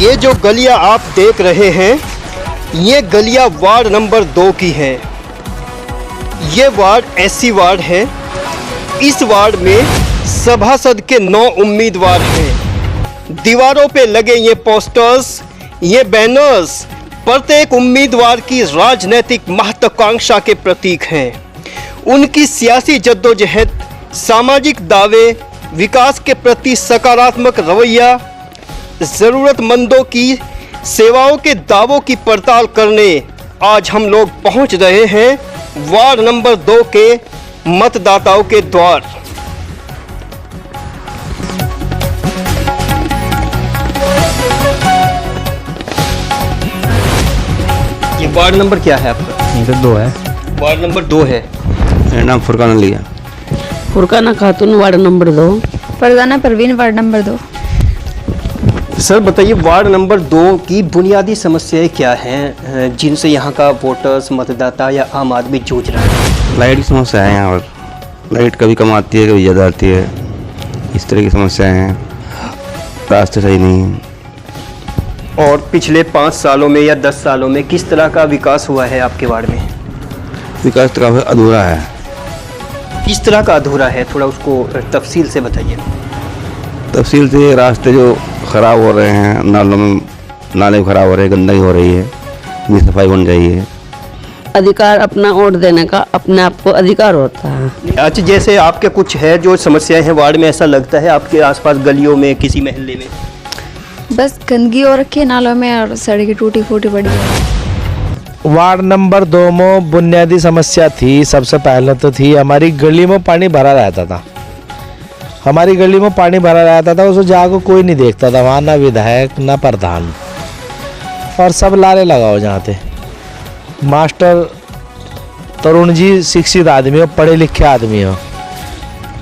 ये जो गलियां आप देख रहे हैं, ये गलियां वार्ड नंबर 2 की है। ये वार्ड एससी वार्ड है। इस वार्ड में सभासद के 9 उम्मीदवार हैं। दीवारों पे लगे ये पोस्टर्स, ये बैनर्स प्रत्येक उम्मीदवार की राजनीतिक महत्वाकांक्षा के प्रतीक हैं। उनकी सियासी जद्दोजहद, सामाजिक दावे, विकास के प्रति सकारात्मक रवैया, ज़रूरतमंदों की सेवाओं के दावों की पड़ताल करने आज हम लोग पहुंच रहे हैं वार्ड नंबर 2 के मतदाताओं के द्वार। ये वार्ड नंबर क्या है आपका? ये 2 है। वार्ड नंबर 2 है। मेरा नाम फुरकान अली है। फुरकाना खातून, ward number 2। Farzana Parveen, ward number 2। Sir बताइए, वार्ड नंबर 2 की बुनियादी समस्याएं क्या हैं जिनसे यहाँ का वोटर्स, मतदाता या आम आदमी जूझ रहा है? लाइट की समस्या है यहाँ पर। लाइट कभी कम आती है, कभी ज़्यादा आती है। इस तरह की समस्याएं हैं। रास्ते सही नहीं है। और पिछले 5 सालों में या 10 सालों में किस तरह का विकास हुआ है आपके वार्ड में? विकास तो काफ़ी अधूरा है। किस तरह का अधूरा है, थोड़ा उसको तफसील से बताइए। तफसील से रास्ते जो ख़राब हो रहे हैं, नालों में नाले ख़राब हो रहे हैं, गंदगी हो रही है, इनकी सफाई होनी चाहिए। अधिकार अपना वोट देने का अपने आप को अधिकार होता है। अच्छा, जैसे आपके कुछ है जो समस्याएं हैं वार्ड में, ऐसा लगता है आपके आसपास गलियों में, किसी महल्ले में? बस गंदगी हो रखी है नालों में और सड़कें टूटी फूटी पड़ी है। वार्ड नंबर 2 में बुनियादी समस्या थी। सबसे पहले तो थी हमारी गली में पानी भरा रहता था। हमारी गली में पानी भरा रहता था, उसे जाकर कोई नहीं देखता था। वहाँ ना विधायक ना प्रधान, और सब लारे लगाओ जहाँ थे। मास्टर तरुण जी शिक्षित आदमी हो, पढ़े लिखे आदमी हो,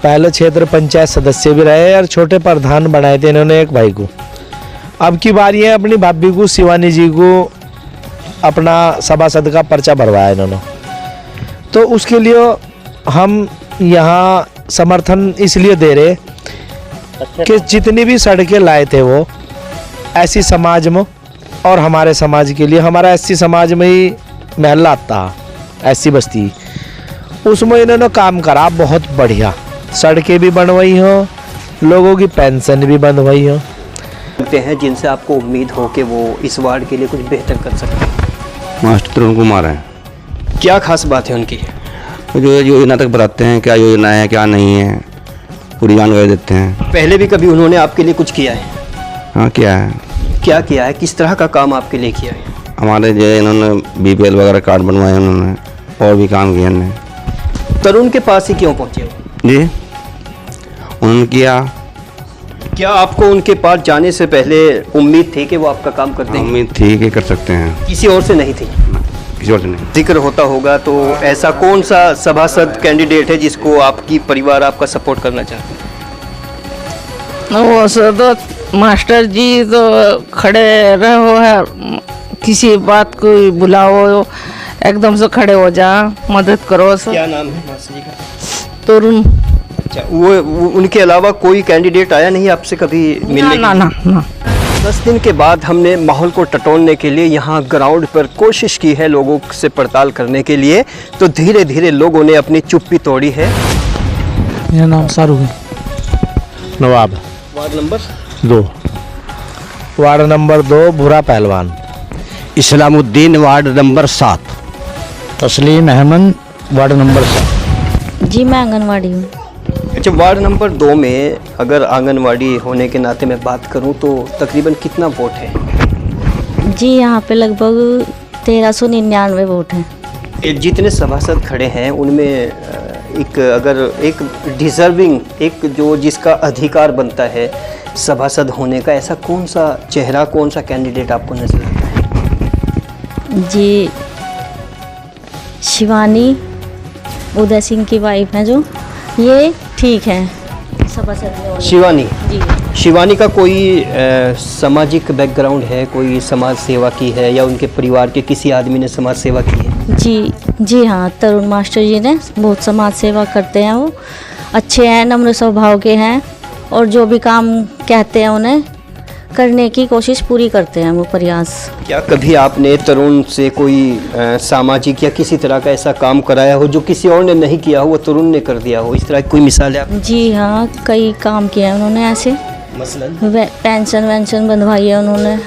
पहले क्षेत्र पंचायत सदस्य भी रहे और छोटे प्रधान बनाए थे इन्होंने एक भाई को। अब की बारी है अपनी भाभी को, शिवानी जी को अपना सभासद का पर्चा भरवाया इन्होंने। तो उसके लिए हम यहाँ समर्थन इसलिए दे रहे कि जितनी भी सड़कें लाए थे वो ऐसी समाज में, और हमारे समाज के लिए, हमारा एससी समाज में ही महल्ला आता एससी बस्ती, उसमें इन्होंने काम करा बहुत बढ़िया। सड़कें भी बनवाई हो, लोगों की पेंशन भी बनवाई हो। हैं जिनसे आपको उम्मीद हो कि वो इस वार्ड के लिए कुछ बेहतर कर सकते हैं? मास्टर तरुण कुमार हैं। क्या खास बात है उनकी? जो योजना तक बताते हैं, क्या योजना है क्या नहीं है, पूरी जानकारी देते हैं। पहले भी कभी उन्होंने आपके लिए कुछ किया है? हाँ, किया है। क्या किया है, किस तरह का काम आपके लिए किया है? हमारे जो इन्होंने BPL वगैरह कार्ड बनवाए उन्होंने, और भी काम किया उन्होंने। तरुण के पास ही क्यों पहुँचे हो? जी, उन्होंने किया। क्या आपको उनके पास जाने से पहले उम्मीद थी कि वो आपका काम कर देंगे? उम्मीद थी कि कर सकते हैं। किसी और से नहीं थी? किसी और से नहीं। जिक्र होता होगा तो ऐसा कौन सा सभासद कैंडिडेट है जिसको आपकी परिवार आपका सपोर्ट करना चाहते हैं? वो तो मास्टर जी तो खड़े रहो है, किसी बात को बुलाओ एकदम से खड़े हो जा, मदद करो। क्या नाम है मास्टर जी का? तरुण। अच्छा, वो उनके अलावा कोई कैंडिडेट आया नहीं आपसे कभी मिलने? ना। 10 दिन के बाद हमने माहौल को टटोलने के लिए यहाँ ग्राउंड पर कोशिश की है लोगों से पड़ताल करने के लिए, तो धीरे धीरे लोगों ने अपनी चुप्पी तोड़ी है। मेरा नाम शाहरुख है। Nawab. Ward number 2। Ward number 2 Bhura Pahalwan. Islamuddin, ward number 7। Tasleem Ahmad, ward number 7। जी मैं आंगनवाड़ी हूँ। अच्छा, वार्ड नंबर 2 में अगर आंगनवाड़ी होने के नाते मैं बात करूं तो तकरीबन कितना वोट है? जी यहाँ पे लगभग 1399 वोट हैं। जितने सभासद खड़े हैं उनमें एक डिज़र्विंग, एक जो जिसका अधिकार बनता है सभासद होने का, ऐसा कौन सा चेहरा, कौन सा कैंडिडेट आपको नजर आता है? जी शिवानी, उदय सिंह की वाइफ हैं जो, ये ठीक है सभासद में। शिवानी जी। शिवानी का कोई सामाजिक बैकग्राउंड है, कोई समाज सेवा की है या उनके परिवार के किसी आदमी ने समाज सेवा की है? जी हाँ, तरुण मास्टर जी ने बहुत समाज सेवा करते हैं। वो अच्छे हैं, नम्र स्वभाव के हैं और जो भी काम कहते हैं उन्हें करने की कोशिश पूरी करते हैं वो प्रयास। क्या कभी आपने तरुण से कोई सामाजिक या किसी तरह का ऐसा काम कराया हो जो किसी और ने नहीं किया हो, वो तरुण ने कर दिया हो, इस तरह की कोई मिसाल है आप? जी हाँ, कई काम किए हैं उन्होंने ऐसे। मसलन पेंशन वेंशन बंधवाई है उन्होंने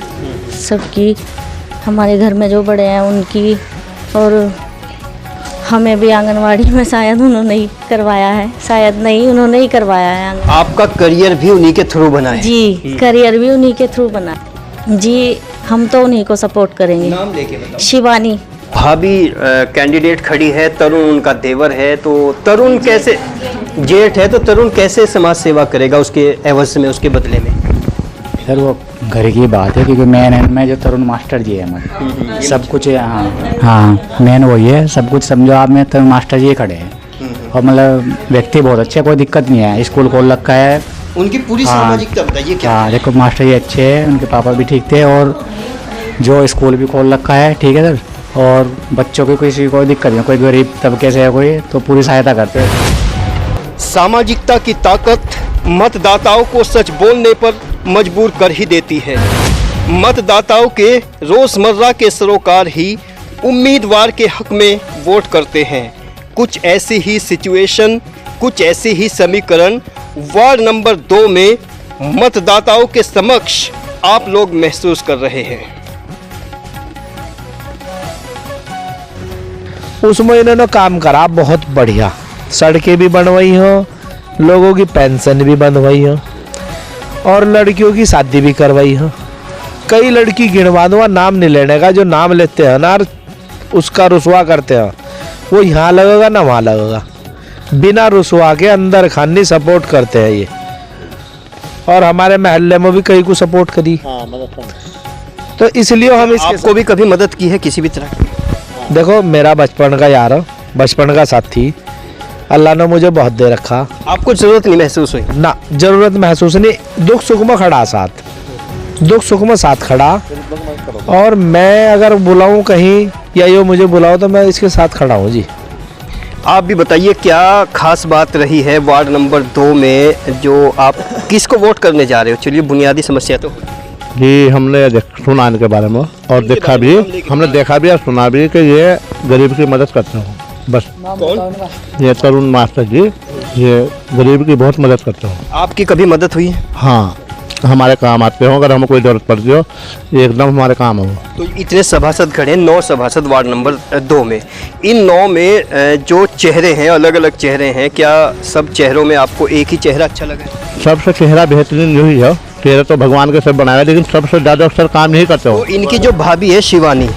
सबकी, हमारे घर में जो बड़े हैं उनकी, और हमें भी आंगनवाड़ी में शायद उन्होंने ही करवाया है, शायद नहीं उन्होंने ही करवाया है। आपका करियर भी उन्हीं के थ्रू बना है? जी, करियर भी उन्हीं के थ्रू बना। जी, हम तो उन्हीं को सपोर्ट करेंगे। नाम लेके बताओ। शिवानी। भाभी कैंडिडेट खड़ी है, तरुण उनका देवर है, तो तरुण कैसे, जेठ है तो तरुण कैसे समाज सेवा करेगा उसके एवज में, उसके बदले में? सर वो घर की बात है, क्योंकि मेन में जो तरुण मास्टर जी है हमारे, सब कुछ है। हाँ मेन वही है, सब कुछ समझो आप में तरुण मास्टर जी खड़े हैं, और मतलब व्यक्ति बहुत अच्छे, कोई दिक्कत नहीं है, स्कूल खोल रखा है। उनकी पूरी सामाजिकता बताइए क्या? हाँ देखो मास्टर जी अच्छे हैं, उनके पापा भी ठीक थे, और जो स्कूल भी खोल रखा है, ठीक है सर, और बच्चों की किसी कोई दिक्कत नहीं, कोई गरीब तबके से है कोई, तो पूरी सहायता करते हैं। सामाजिकता की ताकत मतदाताओं को सच बोलने पर मजबूर कर ही देती है। मतदाताओं के रोजमर्रा के सरोकार ही उम्मीदवार के हक में वोट करते हैं। कुछ ऐसी ही सिचुएशन, कुछ ऐसे ही समीकरण वार्ड नंबर 2 में मतदाताओं के समक्ष आप लोग महसूस कर रहे हैं। उसमें इन्होंने काम करा बहुत बढ़िया, सड़कें भी बनवाई हो, लोगों की पेंशन भी बंधवाई हो, और लड़कियों की शादी भी करवाई हो। कई लड़की गिनवा दूंगा, नाम नहीं लेने का, जो नाम लेते हैं ना उसका रुसवा करते हैं, वो यहाँ लगेगा ना वहाँ लगेगा, बिना रुसवा के अंदर खानी सपोर्ट करते हैं ये। और हमारे महल्ले में भी कई को सपोर्ट करी, तो इसलिए हम आपको भी कभी मदद की है किसी भी तरह की? देखो मेरा बचपन का यार, बचपन का साथी, अल्लाह ने मुझे बहुत दे रखा। आपको जरूरत नहीं महसूस हुई? ना, जरूरत महसूस नहीं, दुख सुख में खड़ा साथ, दुख सुख में साथ खड़ा, और मैं अगर बुलाऊं कहीं या ये मुझे बुलाओ तो मैं इसके साथ खड़ा हूँ जी। आप भी बताइए क्या खास बात रही है वार्ड नंबर 2 में, जो आप किसको वोट करने जा रहे हो? चलिए बुनियादी समस्या तो जी हमने सुना इनके बारे में, और देखा भी, हमने देखा भी और सुना भी कि ये गरीब की मदद करते हो। बस कौन? ये तरुण मास्टर जी, ये गरीब की बहुत मदद करते हो। आपकी कभी मदद हुई है? हाँ, हमारे काम आते हो, अगर हमें कोई जरूरत पड़ती हो एकदम हमारे काम हो। तो इतने सभासद खड़े, 9 सभासद वार्ड नंबर 2 में, इन 9 में जो चेहरे हैं, अलग अलग चेहरे हैं, क्या सब चेहरों में आपको एक ही चेहरा अच्छा लगा? सबसे चेहरा बेहतरीन यही है, चेहरा तो भगवान के सब बनाया, लेकिन सबसे ज़्यादा अक्सर काम नहीं करते हो। तो इनकी जो भाभी है शिवानी,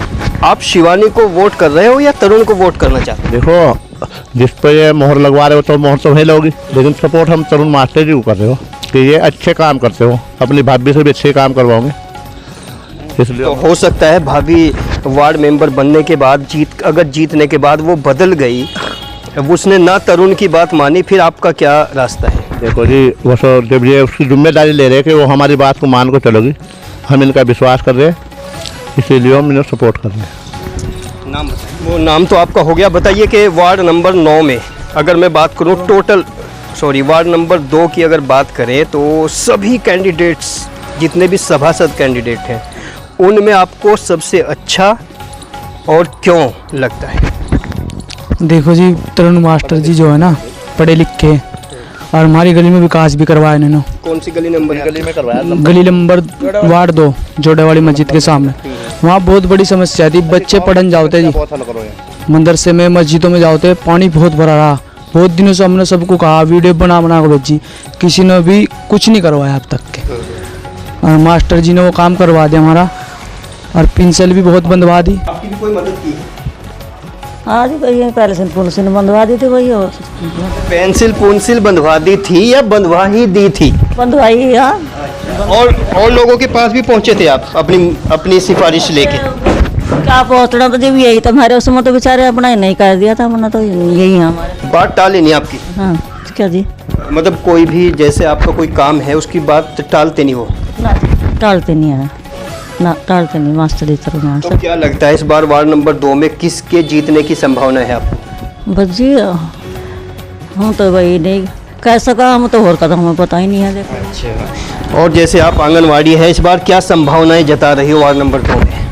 आप शिवानी को वोट कर रहे हो या तरुण को वोट करना चाहते हो? देखो जिस पर ये मोहर लगवा रहे हो तो मोहर तो वही लोगी, लेकिन सपोर्ट हम तरुण मास्टर जी को कर रहे हो कि ये अच्छे काम करते हो, अपनी भाभी से भी अच्छे काम करवाओगे, इसलिए। तो हो सकता है भाभी वार्ड मेंबर बनने के बाद अगर जीतने के बाद वो बदल गई, उसने ना तरुण की बात मानी, फिर आपका क्या रास्ता है? देखो जी, वो तो जब ये उसकी जिम्मेदारी ले रहे हैं कि वो हमारी बात को मान को चलोगी, हम इनका विश्वास कर रहे हैं, इसीलिए हम इन्हें सपोर्ट कर रहे हैं। नाम बताइए। वो नाम तो आपका हो गया, बताइए कि वार्ड नंबर 9 में अगर मैं बात करूं वार्ड नंबर 2 की अगर बात करें तो सभी कैंडिडेट्स, जितने भी सभासद कैंडिडेट हैं, उनमें आपको सबसे अच्छा और क्यों लगता है? देखो जी, तरुण मास्टर जी जो है ना, पढ़े लिखे, और हमारी गली में विकास भी करवाया इन्होंने। कौन सी गली नंबर? गली में करवाया, गली नंबर वार्ड 2 जोड़ेवाली मस्जिद के सामने। वहाँ बहुत बड़ी समस्या थी, बच्चे पढ़ने जाते जी, मदरसे में मस्जिदों में जाते, पानी बहुत भरा रहा। बहुत दिनों से हमने सबको कहा, वीडियो बना के भेजी, किसी ने भी कुछ नहीं करवाया अब तक के। और मास्टर जी ने वो काम करवा दिया हमारा, और पेंसिल भी बहुत बंधवा दी। आपकी भी कोई मदद की? हाँ जी, वही पेंसिल पुंसिल बंधवा दी थी, वही। और पेंसिल पुंसिल बंधवा दी थी या बंधवा ही दी थी? बंधवाई। हाँ, और लोगों के पास भी पहुंचे थे आप अपनी सिफारिश लेके? क्या पहुँचना तो जब यही तो हमारे उसमें तो बेचारे अपना ही नहीं कर दिया था, हमने तो यही है हमारे। बात टाली नहीं आपकी? हाँ, क्या जी, मतलब कोई भी जैसे आपका कोई काम है उसकी बात टालते नहीं वो? ना टालते नहीं है, ना टालते नहीं मास्टर जी। तो क्या लगता है इस बार वार्ड नंबर 2 में किसके जीतने की संभावना है आपको? बस जी, हम तो वही नहीं कैसा काम तो और का तो हमें पता ही नहीं है। देखो अच्छा, और जैसे आप आंगनवाड़ी है, इस बार क्या संभावनाएं जता रही हो वार्ड नंबर 2 में?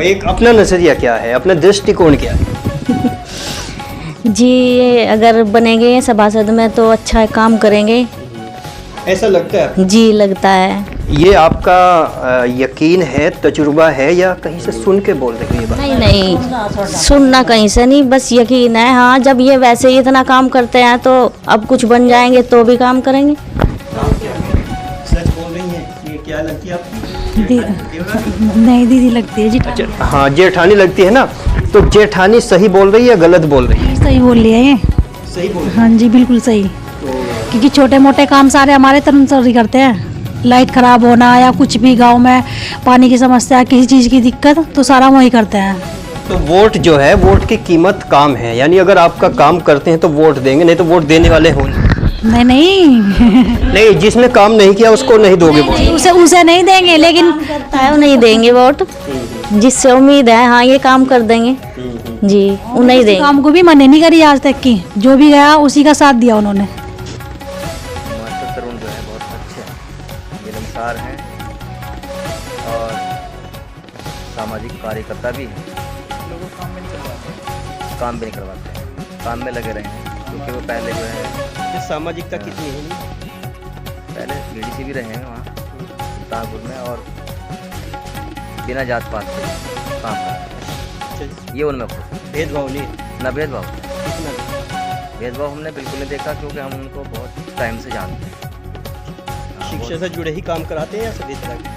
एक अपना नजरिया क्या है, अपना दृष्टिकोण क्या है? जी, अगर बनेंगे सभासद में तो अच्छा काम करेंगे, ऐसा लगता है? जी लगता है। ये आपका यकीन है, तजुर्बा है, या कहीं से सुन के बोल रही हो ये बात? नहीं नहीं, सुनना कहीं से नहीं, बस यकीन है। हाँ, जब ये वैसे ही इतना काम करते हैं तो अब कुछ बन जाएंगे तो भी काम करेंगे। सच बोल रही हैं? ये क्या लगती है आपकी? नहीं दीदी लगती है जी। अच्छा, हाँ जेठानी लगती है ना, तो जेठानी सही बोल रही है या गलत बोल रही है? सही बोल रही है ये। सही बोल रही है। हाँ जी बिल्कुल सही, क्योंकि छोटे मोटे काम सारे हमारे तरफ से करते हैं। लाइट खराब होना या कुछ भी गांव में पानी की समस्या, किसी चीज़ की दिक्कत, तो सारा वही करते हैं। तो वोट जो है, वोट की कीमत काम है, यानी अगर आपका काम करते हैं तो वोट देंगे, नहीं तो वोट देने वाले हो नहीं नहीं नहीं, जिसने काम नहीं किया उसको नहीं दोगे वोट? उसे नहीं देंगे, लेकिन करता है वो नहीं देंगे वोट। जिससे उम्मीद है हाँ ये काम कर देंगे जी, वो नहीं देंगे। काम को भी मना नहीं करी आज तक की, जो भी गया उसी का साथ दिया उन्होंने। तरुण जो है बहुत अच्छे हैं, मिलनसार हैं और सामाजिक कार्यकर्ता भी हैं। लोगों को काम भी नहीं करवाते हैं, काम में लगे रहे हैं, क्योंकि वो पहले जो है सामाजिकता कितनी है? पहले बीडीसी भी रहे हैं वहाँ सुल्तानपुर में, और बिना जात पात के काम करते हैं। ये उनमें भेदभाव नहीं? ना भेदभाव, भेदभाव हमने बिल्कुल नहीं देखा, क्योंकि हम उनको बहुत टाइम से जानते हैं। शिक्षा से जुड़े ही काम कराते हैं या सभी तरह के?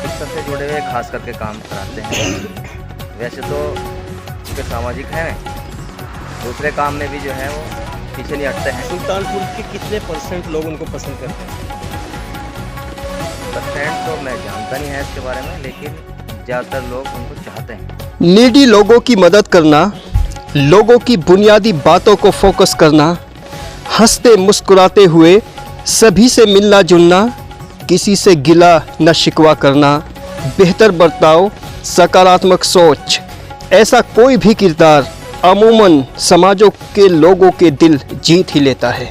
शिक्षा से जुड़े हुए खास करके काम कराते हैं। वैसे तो उसके सामाजिक हैं, दूसरे काम में भी जो है वो पीछे नहीं हटते हैं। सुल्तानपुर के कितने % लोग उनको पसंद करते हैं? % तो मैं जानता नहीं है इसके बारे में, लेकिन ज़्यादातर लोग उनको चाहते हैं। नीडी लोगों की मदद करना, लोगों की बुनियादी बातों को फोकस करना, हंसते मुस्कुराते हुए सभी से मिलना जुलना, किसी से गिला न शिकवा करना, बेहतर बर्ताव, सकारात्मक सोच, ऐसा कोई भी किरदार अमूमन समाजों के लोगों के दिल जीत ही लेता है।